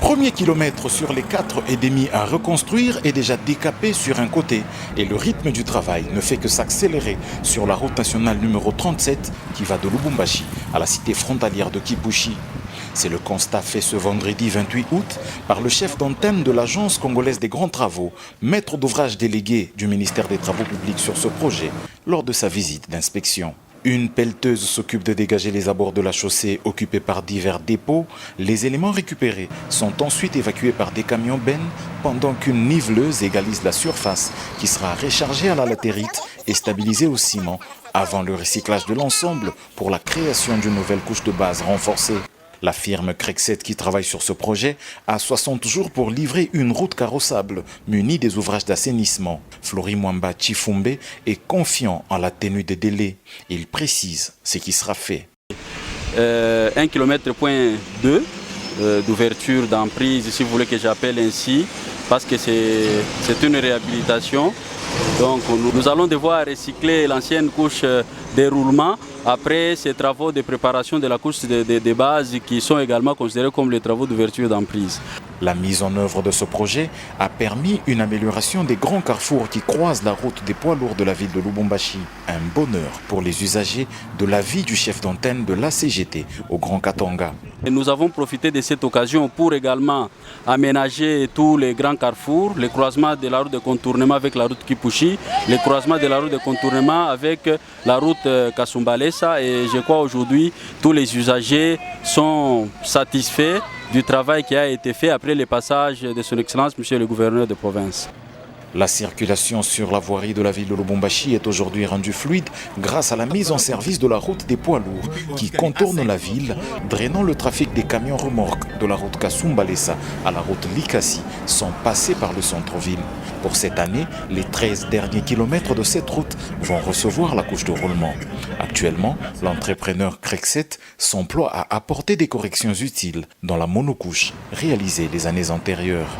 premier kilomètre sur les 4,5 à reconstruire est déjà décapé sur un côté et le rythme du travail ne fait que s'accélérer sur la route nationale numéro 37 qui va de Lubumbashi à la cité frontalière de Kipushi. C'est le constat fait ce vendredi 28 août par le chef d'antenne de l'Agence congolaise des grands travaux, maître d'ouvrage délégué du ministère des Travaux publics sur ce projet, lors de sa visite d'inspection. Une pelleteuse s'occupe de dégager les abords de la chaussée occupés par divers dépôts. Les éléments récupérés sont ensuite évacués par des camions bennes pendant qu'une niveleuse égalise la surface qui sera rechargée à la latérite et stabilisée au ciment avant le recyclage de l'ensemble pour la création d'une nouvelle couche de base renforcée. La firme Crexet qui travaille sur ce projet a 60 jours pour livrer une route carrossable munie des ouvrages d'assainissement. Flori Mwamba Chifumbe est confiant en la tenue des délais. Il précise ce qui sera fait. 1,2 km d'ouverture d'emprise, si vous voulez que j'appelle ainsi, parce que c'est une réhabilitation. Donc nous allons devoir recycler l'ancienne couche d'éroulement après ces travaux de préparation de la couche de base qui sont également considérés comme les travaux d'ouverture d'emprise. La mise en œuvre de ce projet a permis une amélioration des grands carrefours qui croisent la route des poids lourds de la ville de Lubumbashi. Un bonheur pour les usagers de l'avis du chef d'antenne de la CGT au Grand Katanga. Et nous avons profité de cette occasion pour également aménager tous les grands carrefours, le croisement de la route de contournement avec la route Kipushi, le croisement de la route de contournement avec la route Kasumbalesa. Et je crois aujourd'hui tous les usagers sont satisfaits du travail qui a été fait après le passage de son Excellence, Monsieur le Gouverneur de province. La circulation sur la voirie de la ville de Lubumbashi est aujourd'hui rendue fluide grâce à la mise en service de la route des poids lourds qui contourne la ville, drainant le trafic des camions remorques de la route Kasumbalesa à la route Likasi sont passés par le centre-ville. Pour cette année, les 13 derniers kilomètres de cette route vont recevoir la couche de roulement. Actuellement, l'entrepreneur Crexet s'emploie à apporter des corrections utiles dans la monocouche réalisée les années antérieures.